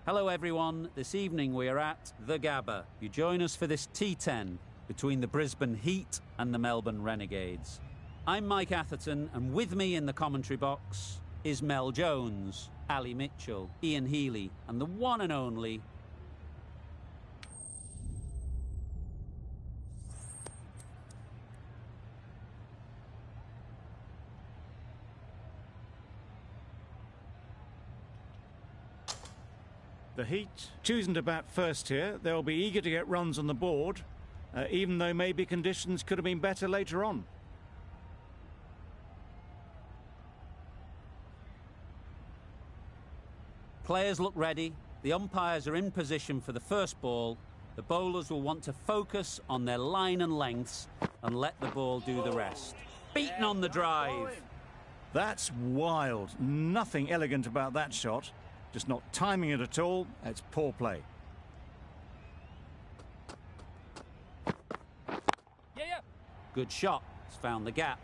Hello everyone, this evening we are at the Gabba. You join us for this T10 between the Brisbane Heat and the Melbourne Renegades. I'm Mike Atherton, and with me in the commentary box is Mel Jones, Ali Mitchell, Ian Healy and the one and only The Heat choosing to bat first here. They'll be eager to get runs on the board, even though maybe conditions could have been better later on. Players look ready, the umpires are in position for the first ball. The bowlers will want to focus on their line and lengths and let the ball do the rest. Beaten on the drive. That's wild. Nothing elegant about that shot. Just not timing it at all. It's poor play. Good shot. It's found the gap.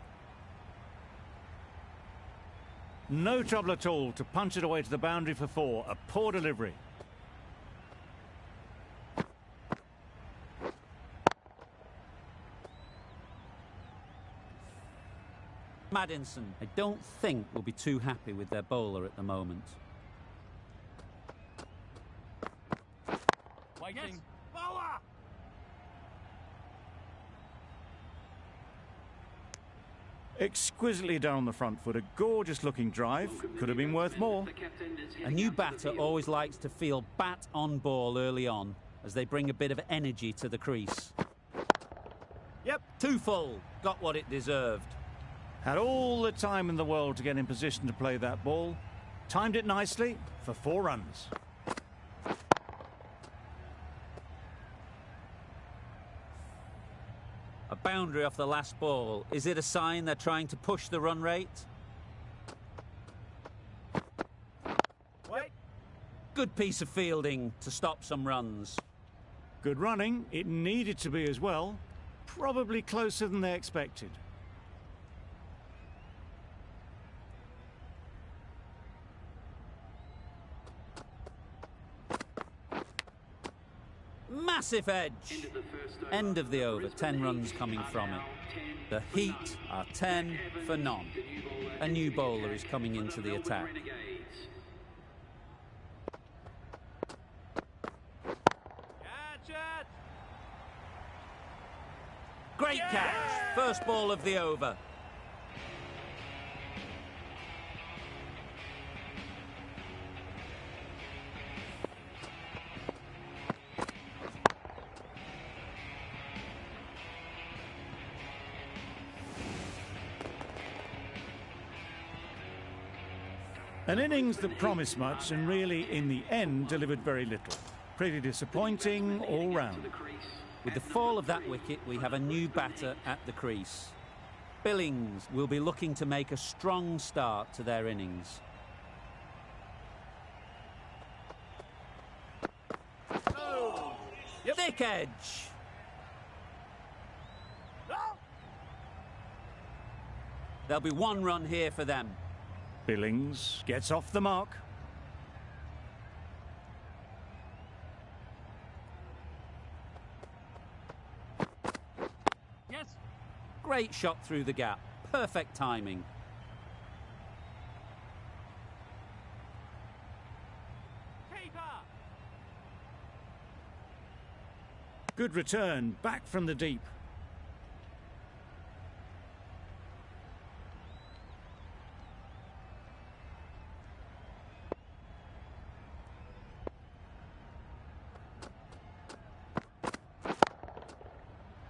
No trouble at all to punch it away to the boundary for 4. A poor delivery. Maddinson, I don't think will be too happy with their bowler at the moment. Yes. Bowler! Exquisitely done on the front foot. A gorgeous looking drive. Could have been worth more. A new batter always likes to feel bat on ball early on as they bring a bit of energy to the crease. Yep. Too full. Got what it deserved. Had all the time in the world to get in position to play that ball. Timed it nicely for 4 runs. A boundary off the last ball. Is it a sign they're trying to push the run rate? Wait. Good piece of fielding to stop some runs. Good running. It needed to be as well. Probably closer than they expected. Massive edge. End of the over. 10 runs coming from it. The Heat are 10 for none. A new bowler is coming into the attack. Great catch. First ball of the over. An innings that promised much and really, in the end, delivered very little. Pretty disappointing all round. With the fall of that wicket, we have a new batter at the crease. Billings will be looking to make a strong start to their innings. Thick edge. There'll be 1 run here for them. Billings gets off the mark. Yes. Great shot through the gap. Perfect timing. Keeper. Good return, back from the deep.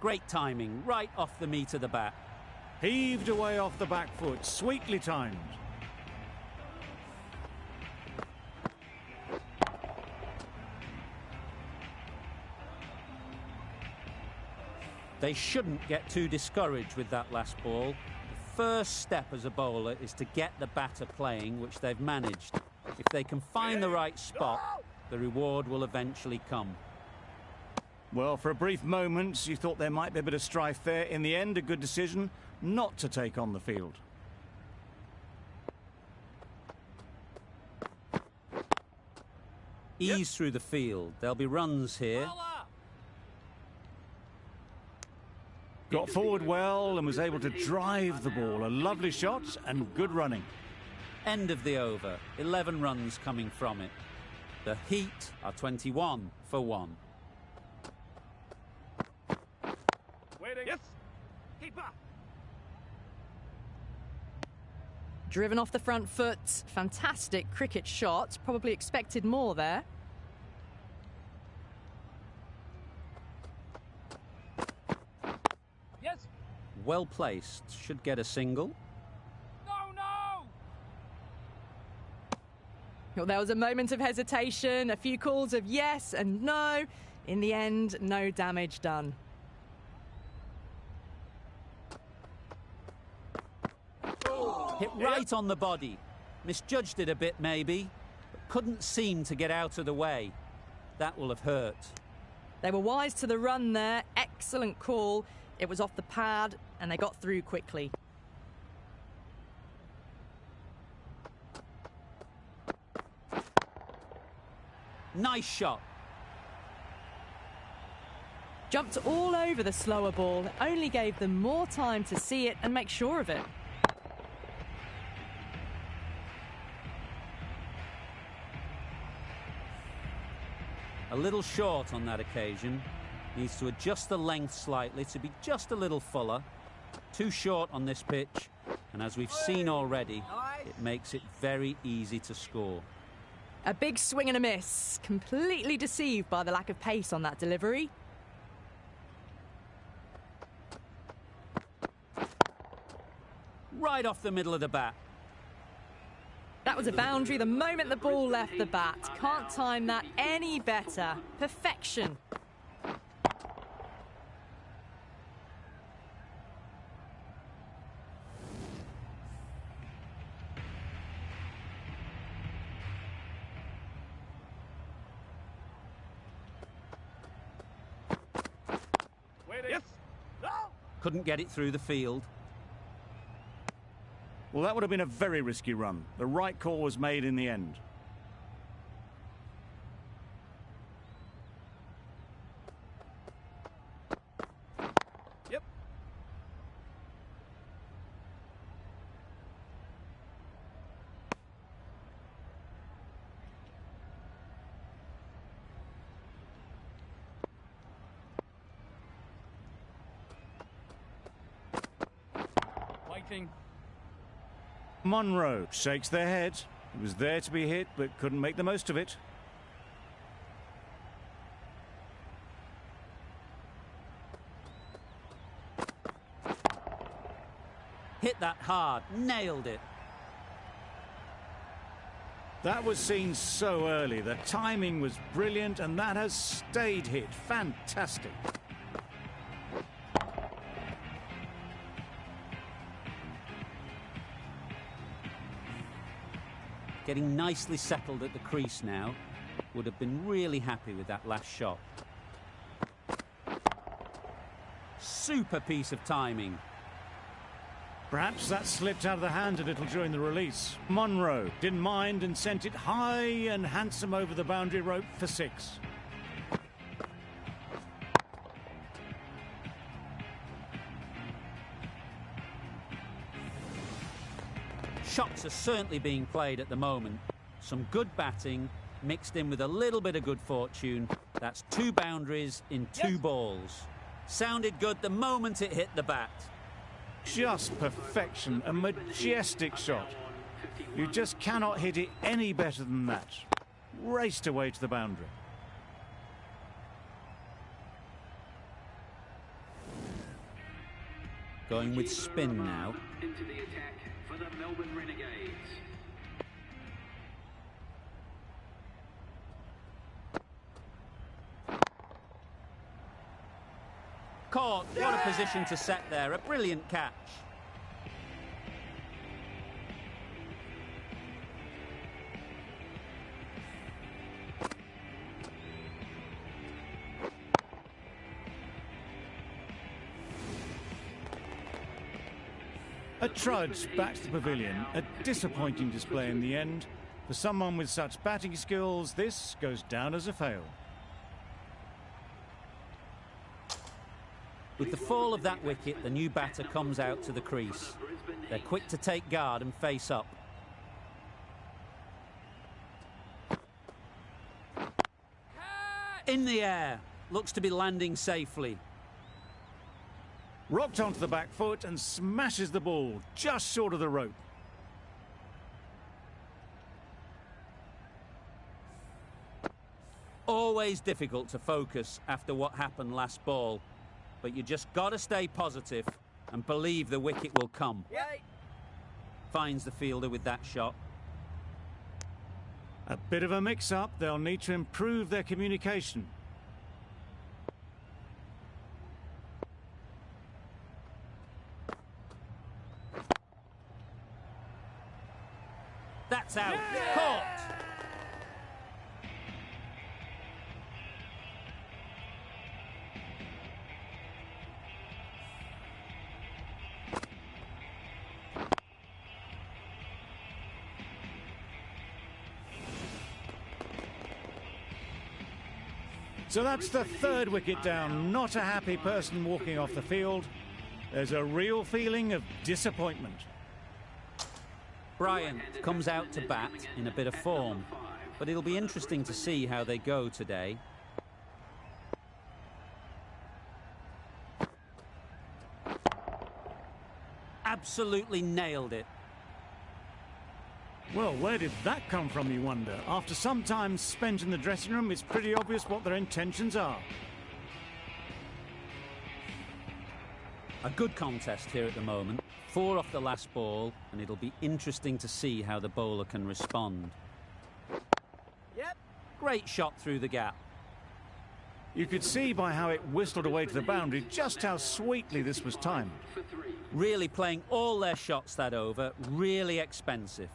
Great timing, right off the meat of the bat. Heaved away off the back foot, sweetly timed. They shouldn't get too discouraged with that last ball. The first step as a bowler is to get the batter playing, which they've managed. If they can find the right spot, the reward will eventually come. Well, for a brief moment, you thought there might be a bit of strife there. In the end, a good decision not to take on the field. Ease through the field. There'll be runs here. Bowler! Got forward well and was able to drive the ball. A lovely shot and good running. End of the over. 11 runs coming from it. The Heat are 21 for 1. Waiting. Yes. Keeper. Driven off the front foot. Fantastic cricket shot. Probably expected more there. Yes. Well placed. Should get a single. No, no. Well, there was a moment of hesitation, a few calls of yes and no. In the end, no damage done. Hit right on the body. Misjudged it a bit maybe, but couldn't seem to get out of the way. That will have hurt. They were wise to the run there. Excellent call. It was off the pad and they got through quickly. Nice shot. Jumped all over the slower ball. Only gave them more time to see it and make sure of it. A little short on that occasion. Needs to adjust the length slightly to be just a little fuller. Too short on this pitch, and as we've seen already, it makes it very easy to score. A big swing and a miss. Completely deceived by the lack of pace on that delivery. Right off the middle of the bat. That was a boundary the moment the ball left the bat. Can't time that any better. Perfection. Waiting. Yes. No. Couldn't get it through the field. Well, that would have been a very risky run. The right call was made in the end. Yep. Waiting. Munro shakes their head. It was there to be hit, but couldn't make the most of it. Hit that hard. Nailed it. That was seen so early. The timing was brilliant, and that has stayed hit. Fantastic. Getting nicely settled at the crease now. Would have been really happy with that last shot. Super piece of timing. Perhaps that slipped out of the hand a little during the release. Munro didn't mind and sent it high and handsome over the boundary rope for 6. Shots are certainly being played at the moment. Some good batting mixed in with a little bit of good fortune. That's 2 boundaries in 2 balls. Sounded good the moment it hit the bat. Just perfection, a majestic shot. You just cannot hit it any better than that. Raced away to the boundary. Going with spin now. Into the attack for the Melbourne Renegades. Caught. What a position to set there. A brilliant catch. A trudge back to the pavilion. A disappointing display in the end. For someone with such batting skills, this goes down as a fail. With the fall of that wicket, the new batter comes out to the crease. They're quick to take guard and face up. In the air. Looks to be landing safely. Rocked onto the back foot and smashes the ball just short of the rope. Always difficult to focus after what happened last ball, but you just got to stay positive and believe the wicket will come. Yep. Finds the fielder with that shot. A bit of a mix-up. They'll need to improve their communication. That's out. Caught. So that's the third wicket down. Not a happy person walking off the field. There's a real feeling of disappointment. Bryant comes out to bat in a bit of form, but it'll be interesting to see how they go today. Absolutely nailed it. Well, where did that come from, you wonder? After some time spent in the dressing room, it's pretty obvious what their intentions are. A good contest here at the moment. 4 off the last ball, and it'll be interesting to see how the bowler can respond. Yep. Great shot through the gap. You could see by how it whistled away to the boundary just how sweetly this was timed. Really playing all their shots that over. Really expensive.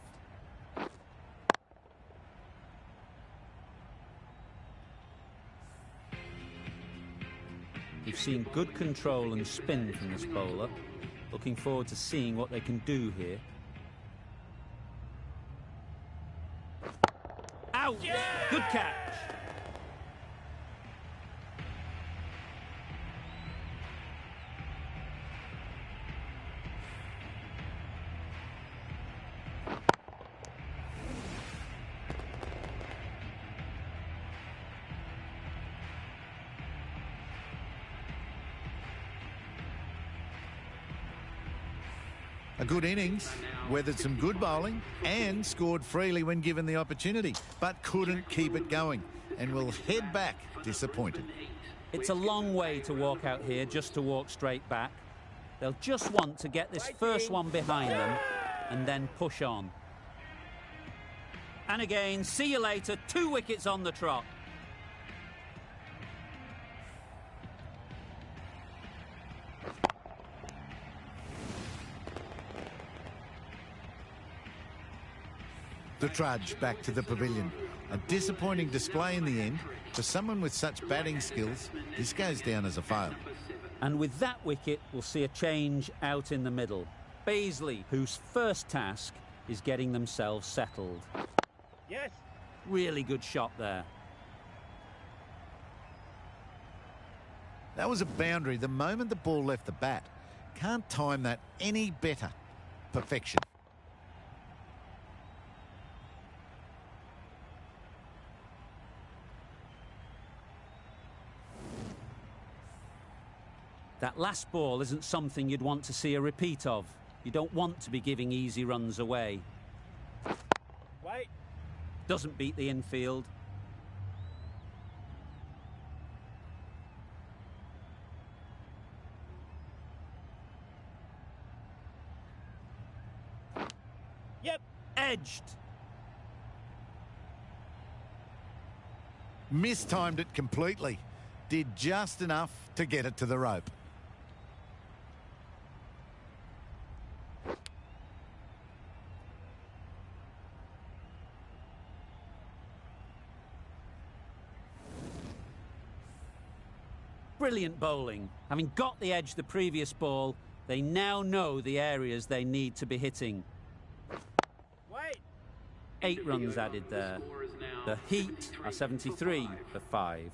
We've seen good control and spin from this bowler. Looking forward to seeing what they can do here. Out! Yeah! Good catch! A good innings, weathered some good bowling and scored freely when given the opportunity, but couldn't keep it going and will head back disappointed. It's a long way to walk out here just to walk straight back. They'll just want to get this first one behind them and then push on. And again, see you later, 2 wickets on the trot. The trudge back to the pavilion. A disappointing display in the end. For someone with such batting skills, this goes down as a fail. And with that wicket, we'll see a change out in the middle. Baisley, whose first task is getting themselves settled. Yes. Really good shot there. That was a boundary the moment the ball left the bat. Can't time that any better. Perfection. That last ball isn't something you'd want to see a repeat of. You don't want to be giving easy runs away. Wait. Doesn't beat the infield. Yep. Edged. Mistimed it completely. Did just enough to get it to the rope. Brilliant bowling. Having got the edge the previous ball, they now know the areas they need to be hitting. Wait. 8 runs added there. The Heat are 73 for 5.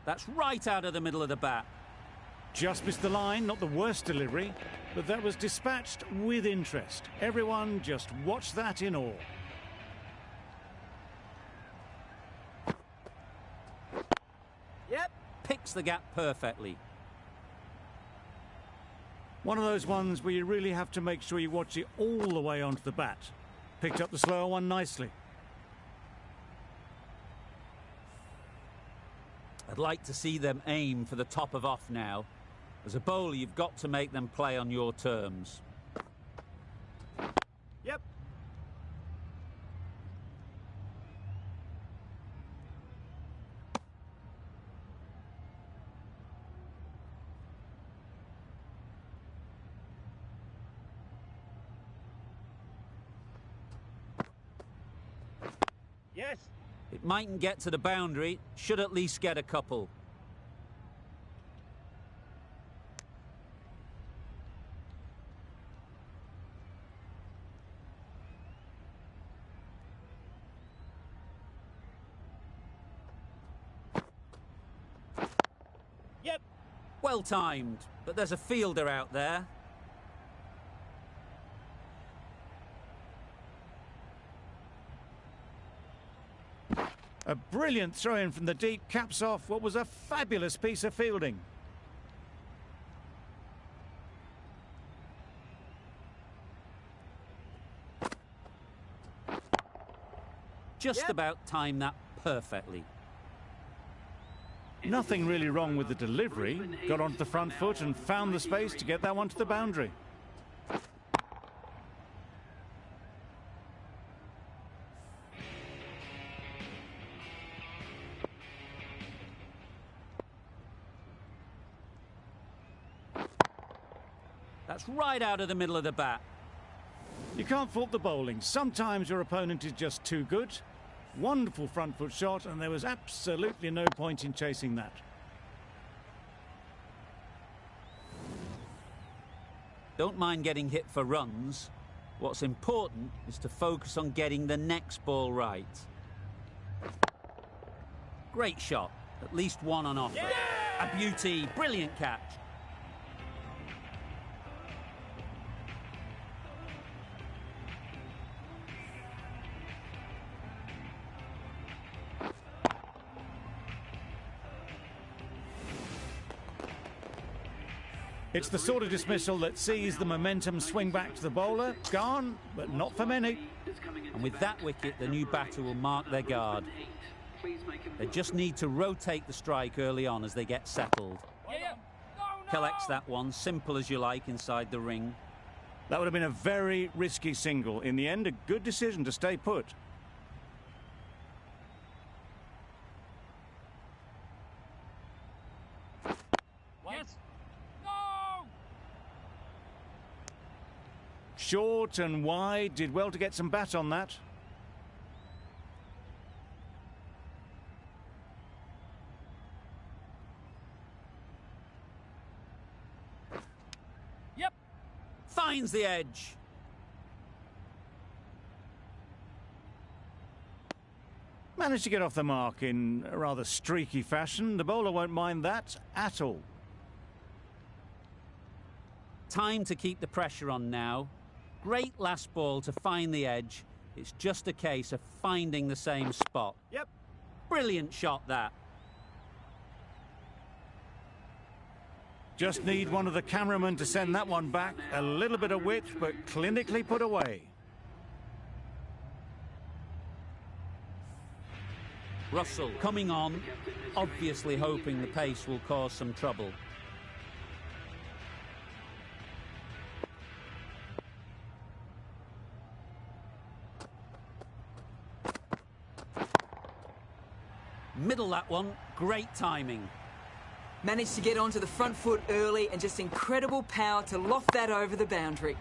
That's right out of the middle of the bat. Just missed the line, not the worst delivery, but that was dispatched with interest. Everyone just watched that in awe. Yep. Picks the gap perfectly. One of those ones where you really have to make sure you watch it all the way onto the bat. Picked up the slower one nicely. I'd like to see them aim for the top of off now. As a bowler, you've got to make them play on your terms. Yep. Yes. It mightn't get to the boundary, should at least get a couple. Yep. Well timed, but there's a fielder out there. A brilliant throw-in from the deep caps off what was a fabulous piece of fielding. Just about timed that perfectly. Nothing really wrong with the delivery. Got onto the front foot and found the space to get that one to the boundary. That's right out of the middle of the bat. You can't fault the bowling. Sometimes your opponent is just too good. Wonderful front foot shot, and there was absolutely no point in chasing that. Don't mind getting hit for runs. What's important is to focus on getting the next ball right. Great shot. At least one on offer. Yeah! A beauty. Brilliant catch. It's the sort of dismissal that sees the momentum swing back to the bowler. Gone, but not for many. And with that wicket, the new batter will mark their guard. They just need to rotate the strike early on as they get settled. Collects that one, simple as you like, inside the ring. That would have been a very risky single. In the end, a good decision to stay put. Short and wide, did well to get some bat on that. Yep. Finds the edge. Managed to get off the mark in a rather streaky fashion. The bowler won't mind that at all. Time to keep the pressure on now. Great last ball to find the edge. It's just a case of finding the same spot. Yep. Brilliant shot, that. Just need one of the cameramen to send that one back. A little bit of width, but clinically put away. Russell coming on, obviously hoping the pace will cause some trouble. Middle that one, great timing. Managed to get onto the front foot early and just incredible power to loft that over the boundary.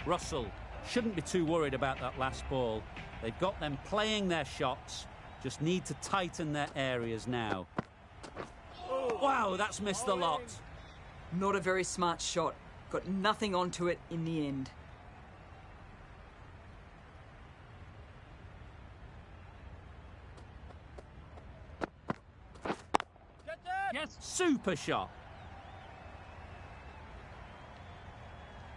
Russell shouldn't be too worried about that last ball. They've got them playing their shots, just need to tighten their areas now. Wow, that's missed the lot. Not a very smart shot. Got nothing onto it in the end. Yes, super shot.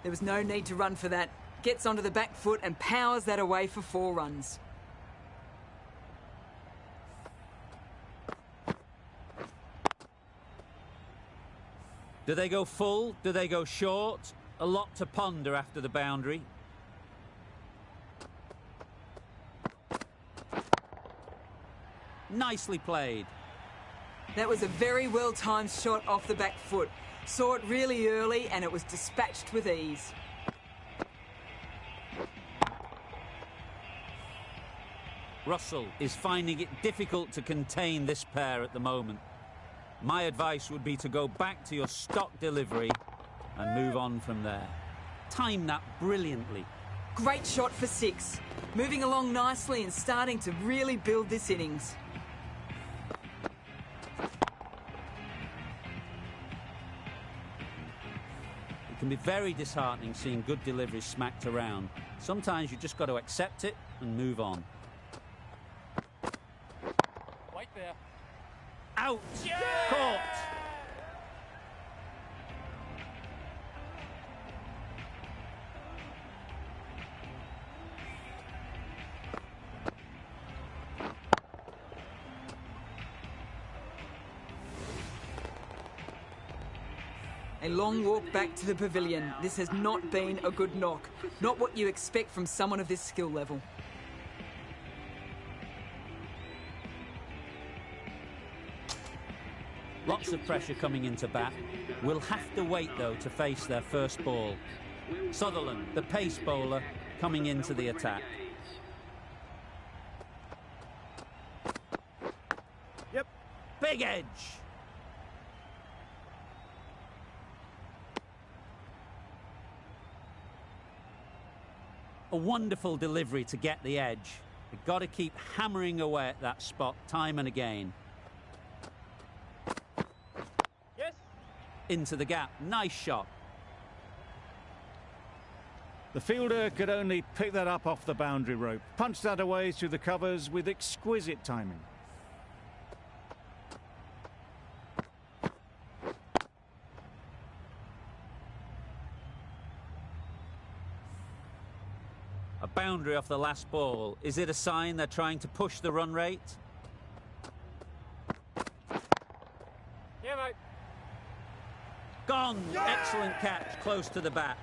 There was no need to run for that. Gets onto the back foot and powers that away for 4 runs. Do they go full? Do they go short? A lot to ponder after the boundary. Nicely played. That was a very well-timed shot off the back foot. Saw it really early and it was dispatched with ease. Russell is finding it difficult to contain this pair at the moment. My advice would be to go back to your stock delivery and move on from there. Time that brilliantly. Great shot for 6. Moving along nicely and starting to really build this innings. It can be very disheartening seeing good deliveries smacked around. Sometimes you just got to accept it and move on. Wait there. Out! Yeah! Caught! A long walk back to the pavilion. This has not been a good knock. Not what you expect from someone of this skill level. Lots of pressure coming into bat. We'll have to wait, though, to face their first ball. Sutherland, the pace bowler, coming into the attack. Yep. Big edge! A wonderful delivery to get the edge. They've got to keep hammering away at that spot time and again. Yes. Into the gap. Nice shot. The fielder could only pick that up off the boundary rope. Punched that away through the covers with exquisite timing. A boundary off the last ball. Is it a sign they're trying to push the run rate? Yeah, mate. Gone! Yeah! Excellent catch, close to the bat.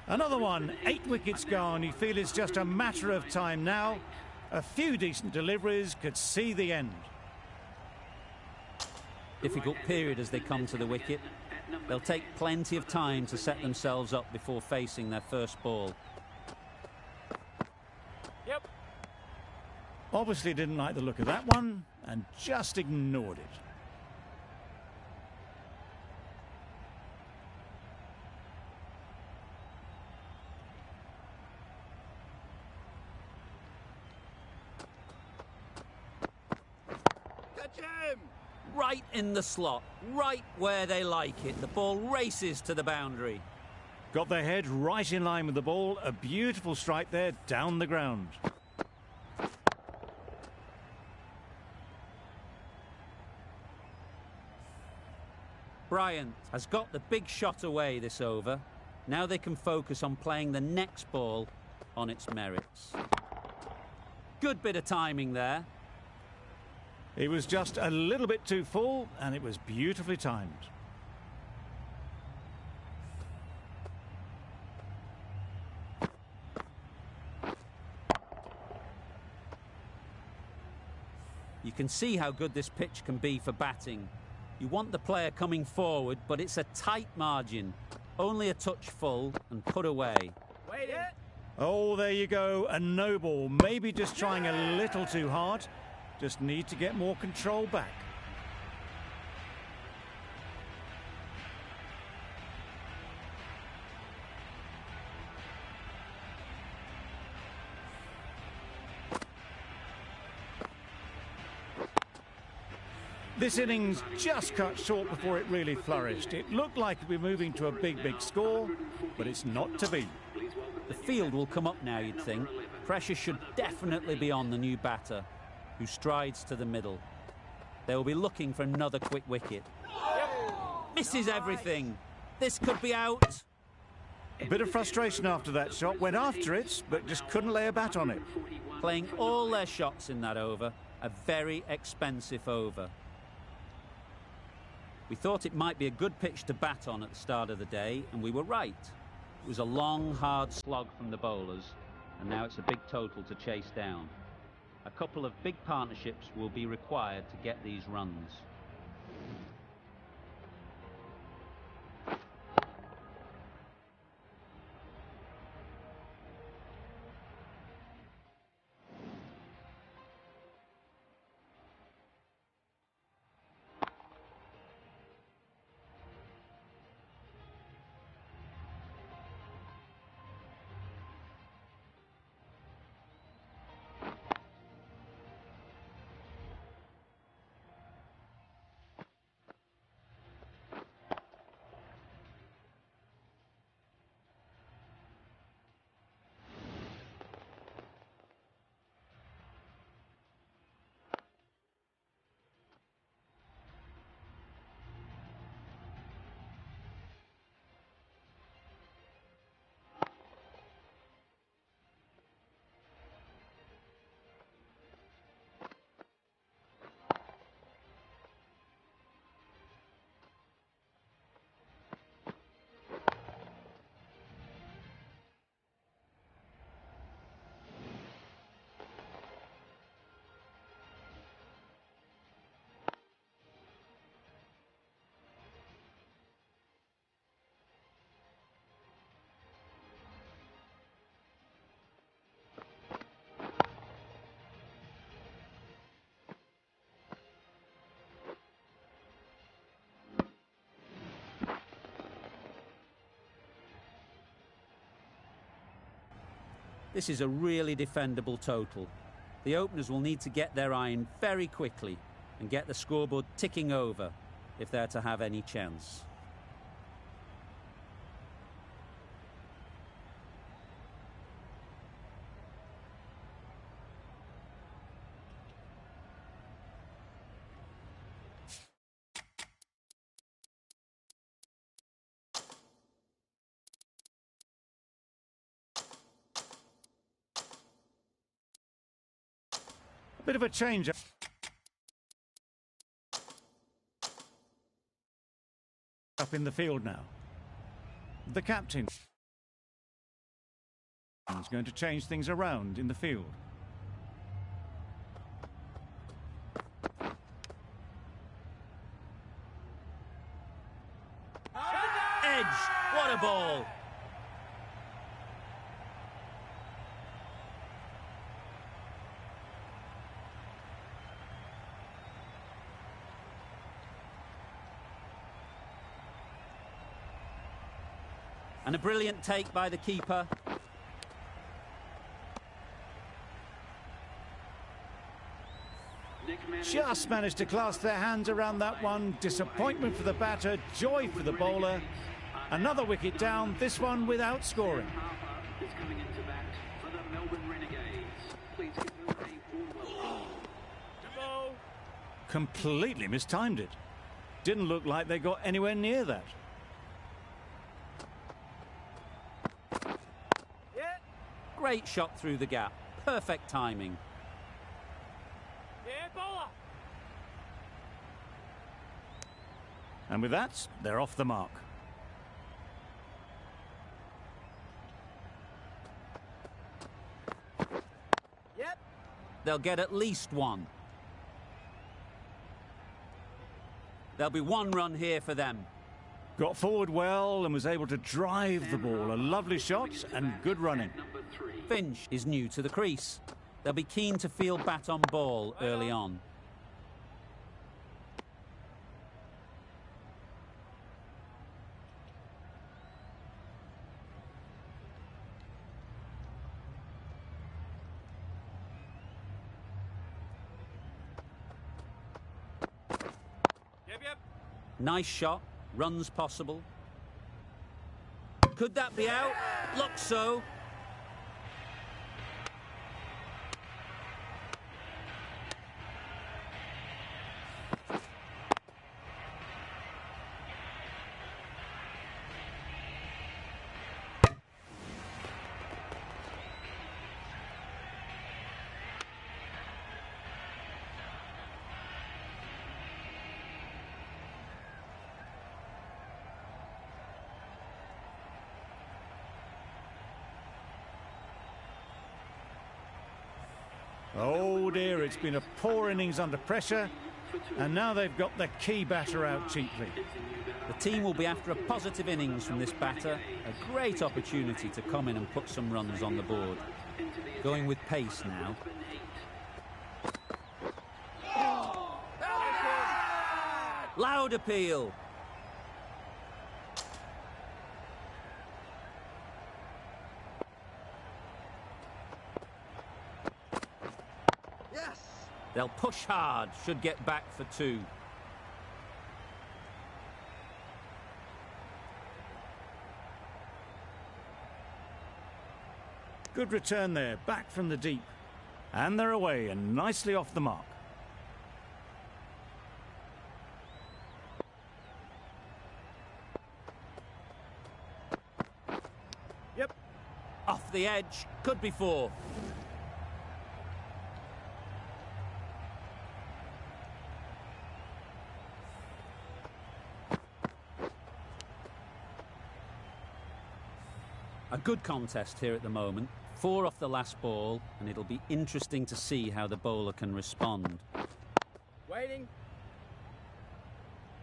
Another one, 8 wickets gone. You feel it's just a matter of time now. A few decent deliveries could see the end. Difficult period as they come to the wicket. They'll take plenty of time to set themselves up before facing their first ball. Yep. Obviously didn't like the look of that one and just ignored it. Right in the slot, right where they like it. The ball races to the boundary. Got their head right in line with the ball. A beautiful strike there down the ground. Bryant has got the big shot away this over. Now they can focus on playing the next ball on its merits. Good bit of timing there. It was just a little bit too full and it was beautifully timed. You can see how good this pitch can be for batting. You want the player coming forward, but it's a tight margin. Only a touch full and put away. Wait it. Oh, there you go. A no ball. Maybe just trying a little too hard. Just need to get more control back. This innings just cut short before it really flourished. It looked like we're moving to a big score, but it's not to be. The field will come up now, you'd think. Pressure should definitely be on the new batter, who strides to the middle. They will be looking for another quick wicket. Misses everything. This could be out. A bit of frustration after that shot. Went after it, but just couldn't lay a bat on it. Playing all their shots in that over. A very expensive over. We thought it might be a good pitch to bat on at the start of the day, and we were right. It was a long, hard slog from the bowlers, and now it's a big total to chase down. A couple of big partnerships will be required to get these runs. This is a really defendable total. The openers will need to get their iron very quickly and get the scoreboard ticking over if they're to have any chance. A bit of a change up in the field now. The captain is going to change things around in the field. Edge! What a ball! And a brilliant take by the keeper. Just managed to clasp their hands around that one. Disappointment for the batter, joy for the bowler. Another wicket down, this one without scoring. Is coming into bat for the Melbourne Renegades. Please give them a warm welcome. Completely mistimed it. Didn't look like they got anywhere near that. Great shot through the gap. Perfect timing. Yeah, bowler. And with that, they're off the mark. Yep. They'll get at least one. There'll be one run here for them. Got forward well and was able to drive the ball. A lovely shot and good running. Finch is new to the crease. They'll be keen to field bat on ball early on. Nice shot. Runs possible. Could that be out? Looks so. Oh dear, it's been a poor innings under pressure, and now they've got the key batter out cheaply. The team will be after a positive innings from this batter. A great opportunity to come in and put some runs on the board. Going with pace now. Loud appeal. They'll push hard, should get back for 2. Good return there, back from the deep. And they're away and nicely off the mark. Yep. Off the edge, could be 4. A good contest here at the moment. 4 off the last ball, and it'll be interesting to see how the bowler can respond. Waiting.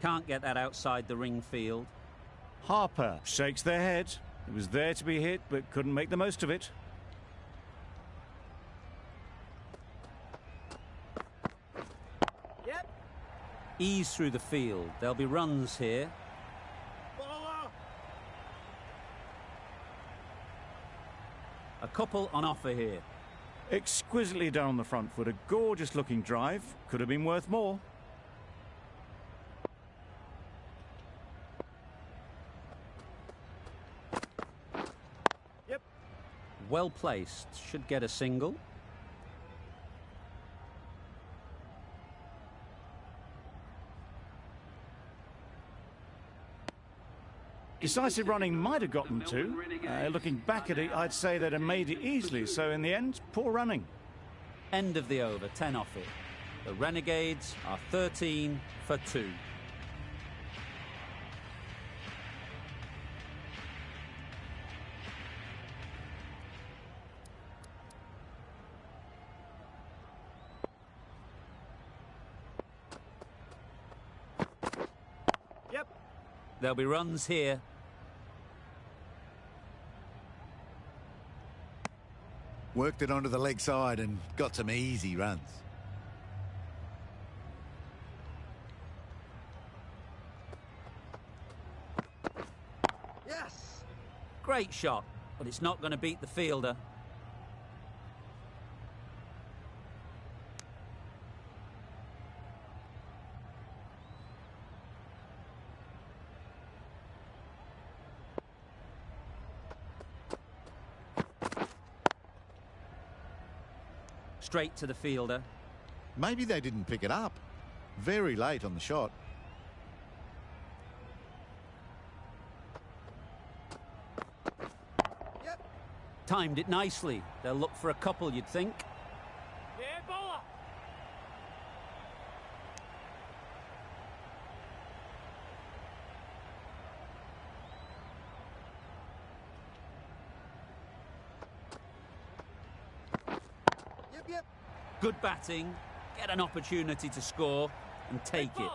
Can't get that outside the ring field. Harper shakes their head. It was there to be hit, but couldn't make the most of it. Yep. Ease through the field. There'll be runs here. A couple on offer here. Exquisitely done on the front foot. A gorgeous looking drive. Could have been worth more. Yep. Well placed. Should get a single. Decisive running might have gotten 2. Looking back at it, I'd say they'd have made it easily. So in the end, poor running. End of the over, 10 off it. The Renegades are 13 for 2. Yep. There'll be runs here. Worked it onto the leg side and got some easy runs. Yes. Great shot, but it's not going to beat the fielder. Straight to the fielder. Maybe they didn't pick it up. Very late on the shot. Yep. Timed it nicely. They'll look for a couple, you'd think. Yeah, bowler. Yep. Good batting. Get an opportunity to score and take it.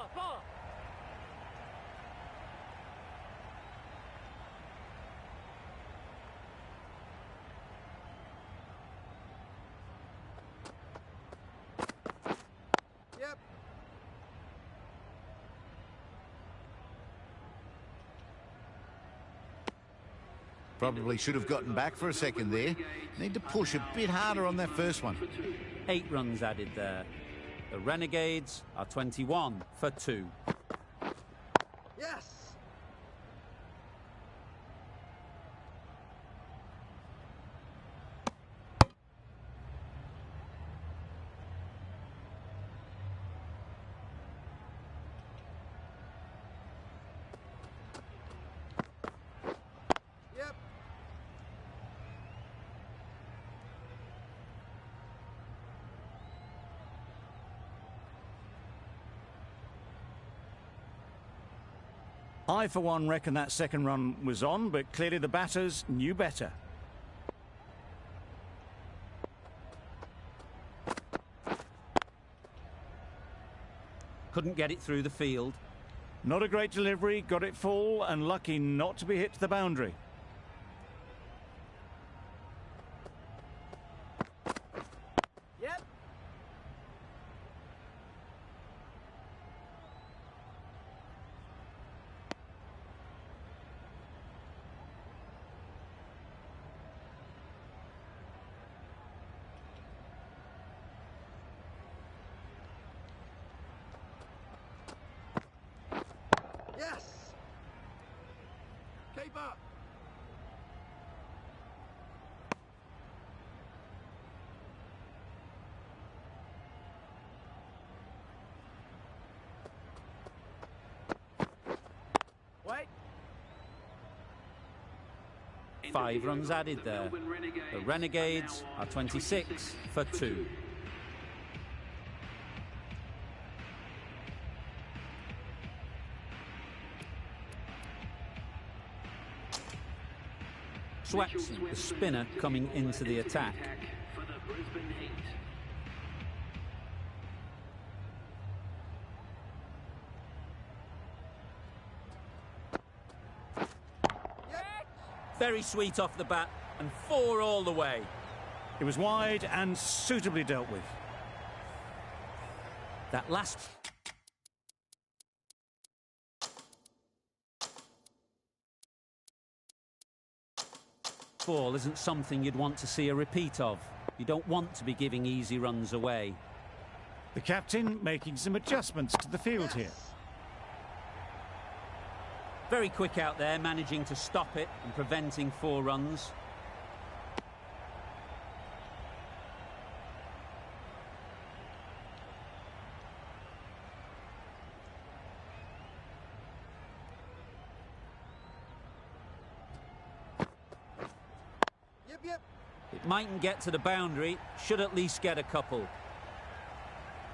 Probably should have gotten back for a second there. Need to push a bit harder on that first one. 8 runs added there. The Renegades are 21 for 2. Yes! Yep. I, for one, reckon that second run was on, but clearly the batters knew better. Couldn't get it through the field. Not a great delivery, got it full and lucky not to be hit to the boundary. Yep. Yes! Keep up! Wait! 5 runs added there. The Renegades are 26 for 2. Swetson, the spinner, coming into the attack. For the Brisbane Heat. Very sweet off the bat, and 4 all the way. It was wide and suitably dealt with. That last ball isn't something you'd want to see a repeat of. You don't want to be giving easy runs away. The captain making some adjustments to the field here. Very quick out there, managing to stop it and preventing 4 runs. Yep, yep. It mightn't get to the boundary, should at least get a couple.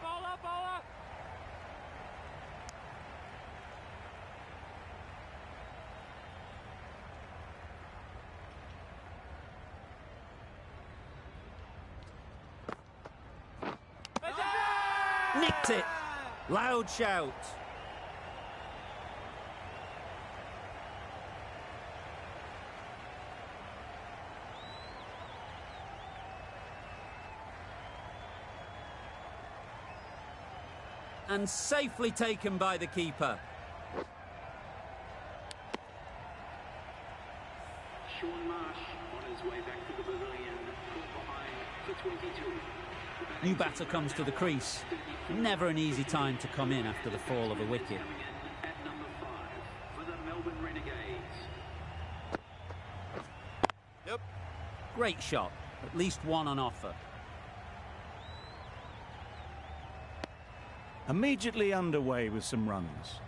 Bowler, bowler! Nicked it! Loud shout. And safely taken by the keeper. Sean Marsh on his way back to the pavilion, caught behind for 22. New batter comes to the crease. Never an easy time to come in after the fall of a wicket. Coming in at number 5 for the Melbourne Renegades. Yep. Great shot, at least 1 on offer. Immediately underway with some runs.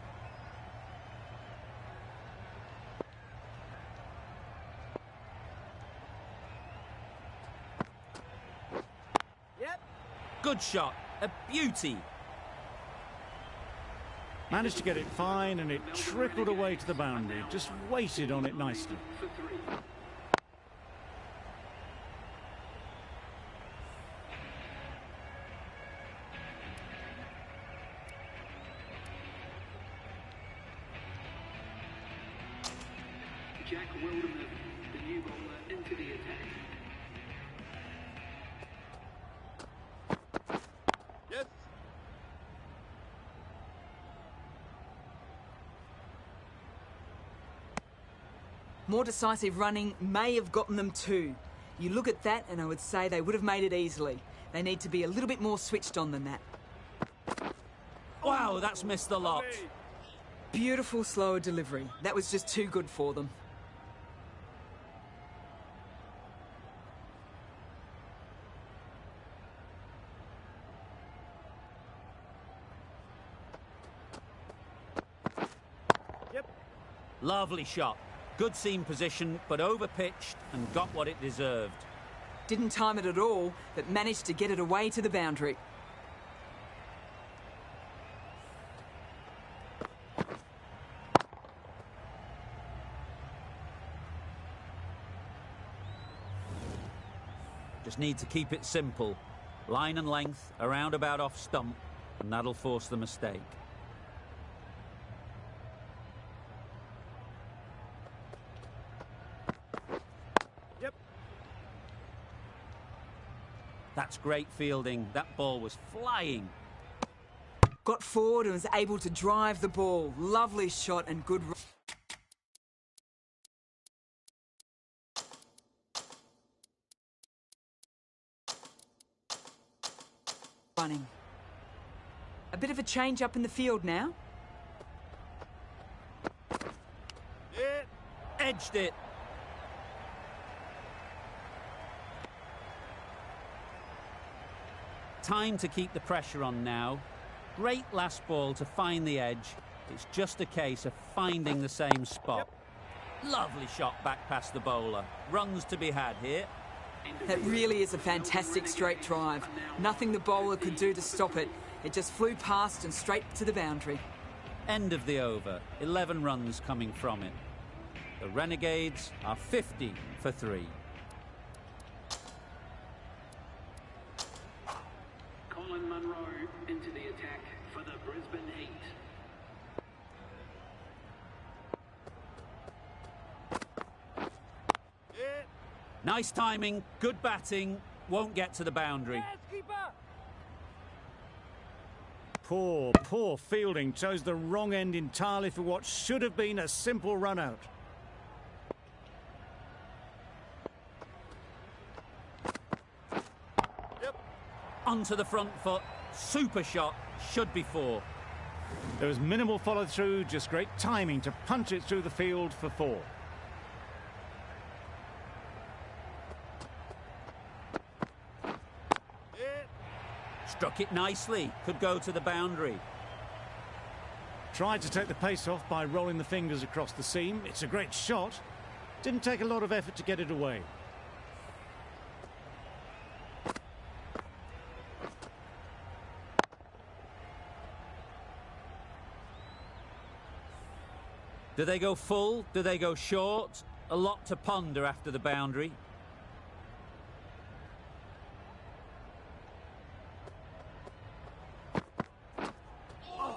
Yep. Good shot, a beauty. Managed to get it fine and it trickled away to the boundary. Just waited on it nicely. For 3. Jack Wilderman, the new bowler, into the attack. Yes. More decisive running may have gotten them too. You look at that and I would say they would have made it easily. They need to be a little bit more switched on than that. Wow, that's missed the lot. Beautiful slower delivery. That was just too good for them. Lovely shot. Good seam position, but overpitched and got what it deserved. Didn't time it at all, but managed to get it away to the boundary. Just need to keep it simple. Line and length, around about off stump, and that'll force the mistake. That's great fielding. That ball was flying. Got forward and was able to drive the ball. Lovely shot and good running. A bit of a change up in the field now. Edged it. Time to keep the pressure on now. Great last ball to find the edge. It's just a case of finding the same spot. Lovely shot back past the bowler. Runs to be had here. That really is a fantastic straight drive. Nothing the bowler could do to stop it. It just flew past and straight to the boundary. End of the over. 11 runs coming from it. The Renegades are 50 for 3. Into the attack for the Brisbane Heat. Nice timing, good batting, won't get to the boundary. Poor fielding. Chose the wrong end entirely for what should have been a simple run out. Onto the front foot. Super shot, should be 4. There was minimal follow through, just great timing to punch it through the field for 4. Struck it nicely, could go to the boundary. Tried to take the pace off by rolling the fingers across the seam. It's a great shot. Didn't take a lot of effort to get it away. Do they go full? Do they go short? A lot to ponder after the boundary.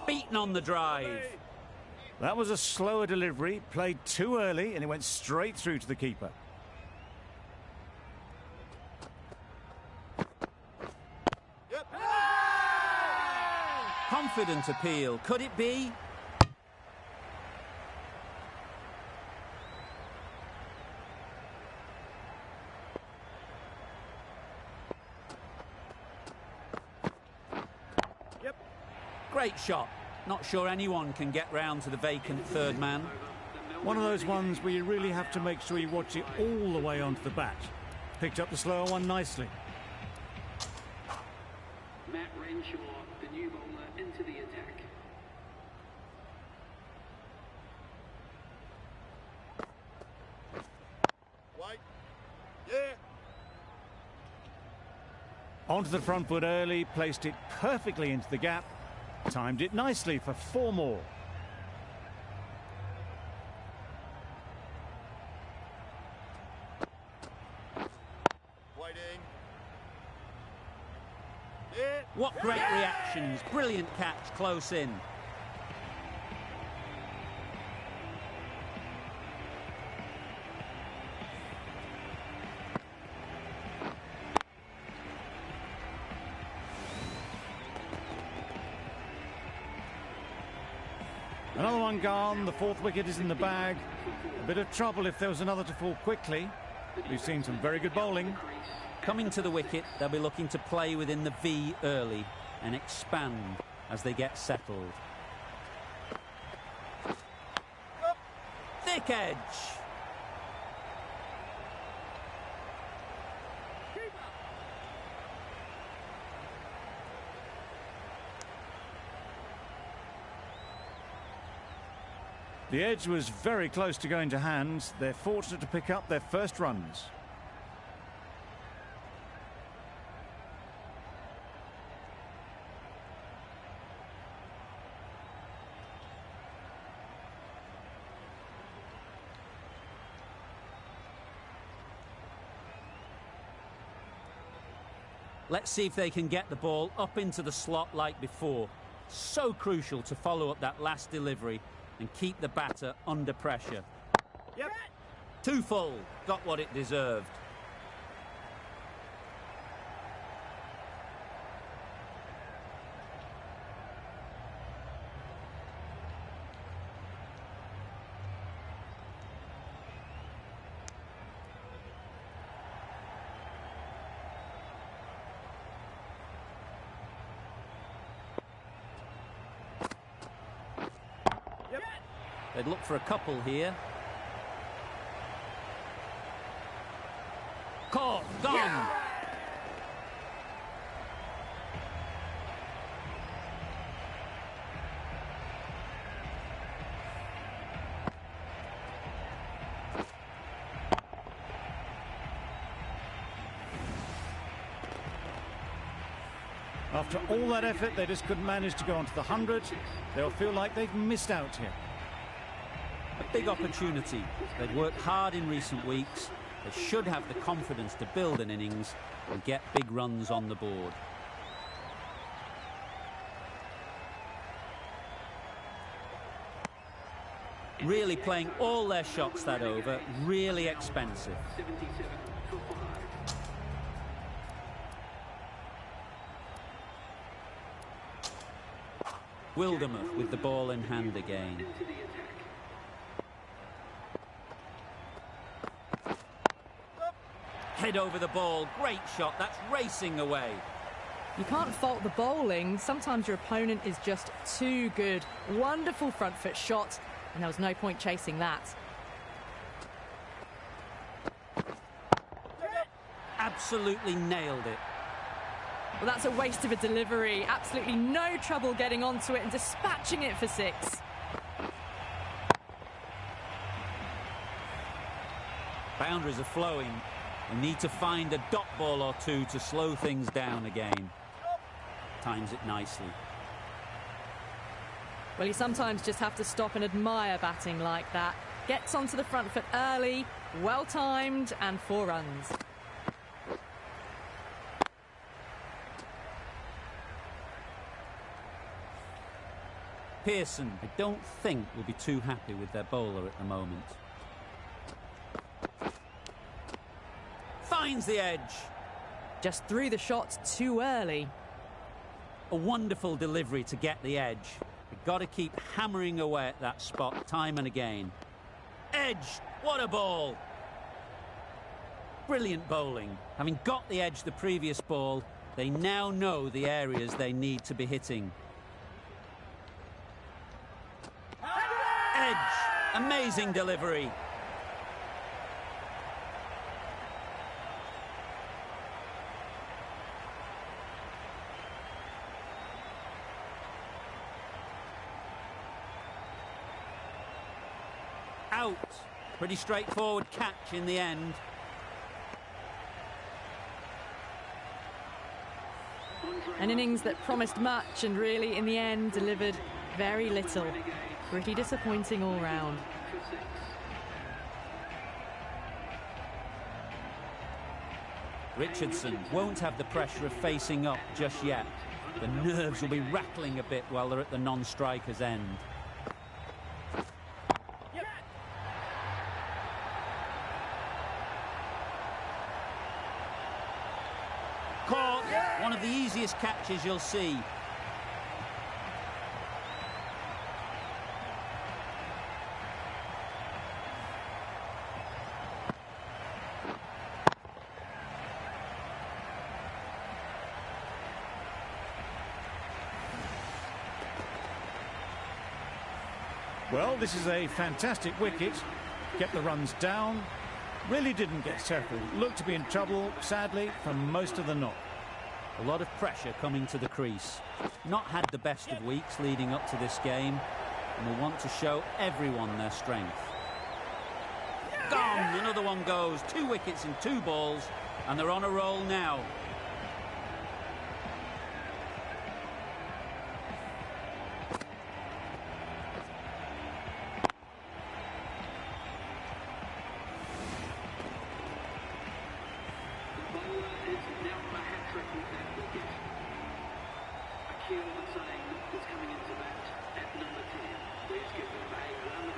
Beaten on the drive. That was a slower delivery, played too early, and it went straight through to the keeper. Confident appeal. Could it be? Great shot. Not sure anyone can get round to the vacant third man. One of those ones where you really have to make sure you watch it all the way onto the bat. Picked up the slower one nicely. Matt Renshaw, the new bowler, into the attack. Wait. Yeah. Onto the front foot early, placed it perfectly into the gap. Timed it nicely for 4 more. Waiting. Yeah. What great reactions. Brilliant catch close in. Another one gone. The fourth wicket is in the bag. A bit of trouble if there was another to fall quickly. We've seen some very good bowling. Coming to the wicket, they'll be looking to play within the V early and expand as they get settled. Thick edge. The edge was very close to going to hand. They're fortunate to pick up their first runs. Let's see if they can get the ball up into the slot like before. So crucial to follow up that last delivery and keep the batter under pressure. Yep. Too full. Got what it deserved. They'd look for a couple here. Caught, gone. Yeah. After all that effort, they just couldn't manage to go onto the 100. They'll feel like they've missed out here. A big opportunity. They've worked hard in recent weeks. They should have the confidence to build an innings and get big runs on the board. Really playing all their shots that over. Really expensive. Wildermuth with the ball in hand again. Head over the ball, great shot, that's racing away. You can't fault the bowling. Sometimes your opponent is just too good. Wonderful front foot shot, and there was no point chasing that. Absolutely nailed it. Well, that's a waste of a delivery. Absolutely no trouble getting onto it and dispatching it for 6. Boundaries are flowing. They need to find a dot ball or two to slow things down again. Times it nicely. Well, you sometimes just have to stop and admire batting like that. Gets onto the front foot early, well timed, and 4 runs. Pearson, I don't think, will be too happy with their bowler at the moment. Finds the edge. Just threw the shot too early. A wonderful delivery to get the edge. You've got to keep hammering away at that spot time and again. Edge, what a ball. Brilliant bowling. Having got the edge the previous ball, they now know the areas they need to be hitting. Edge, amazing delivery. Out. Pretty straightforward catch in the end. An innings that promised much and really, in the end, delivered very little. Pretty disappointing all round. Richardson won't have the pressure of facing up just yet. The nerves will be rattling a bit while they're at the non-striker's end. Caught. One of the easiest catches you'll see. Well, this is a fantastic wicket. Kept the runs down. Really didn't get settled. Looked to be in trouble, sadly, for most of the knock. A lot of pressure coming to the crease. Not had the best of weeks leading up to this game, and will want to show everyone their strength. Gone! Another one goes. 2 wickets in 2 balls, and they're on a roll now.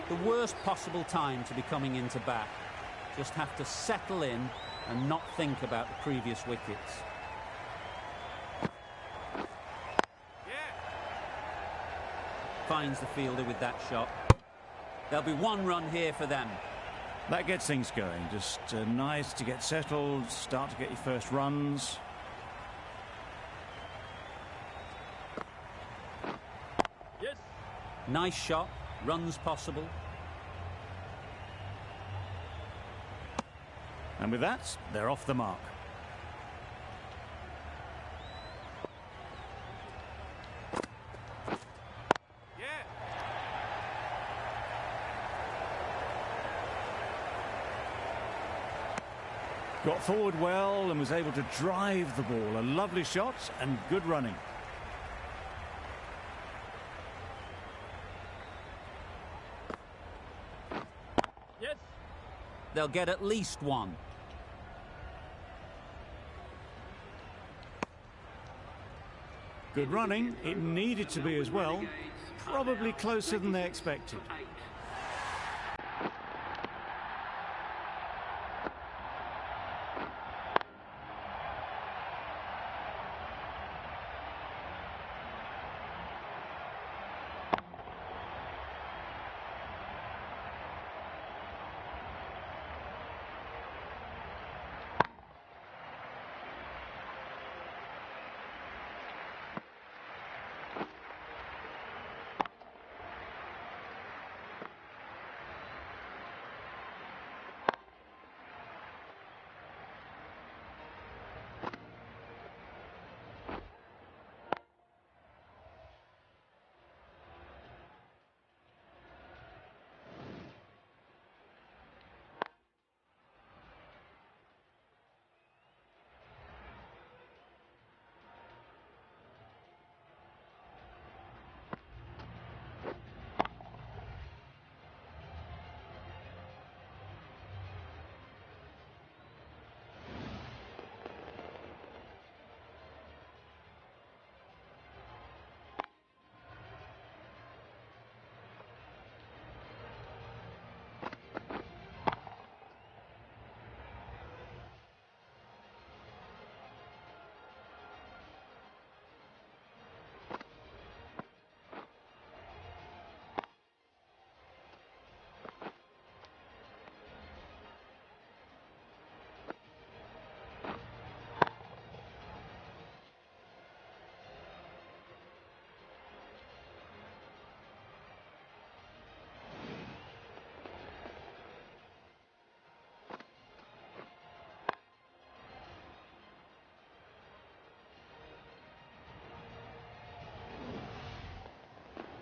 The worst possible time to be coming into bat. Just have to settle in and not think about the previous wickets. Finds the fielder with that shot. There'll be 1 run here for them. That gets things going. Just nice to get settled, start to get your first runs. Yes. Nice shot. Runs possible. And with that, they're off the mark. Got forward well and was able to drive the ball. A lovely shot and good running. Yes. They'll get at least 1. Good running. It needed to be as well. Probably closer than they expected.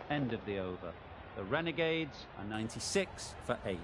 End of the over. The Renegades are 96 for 8.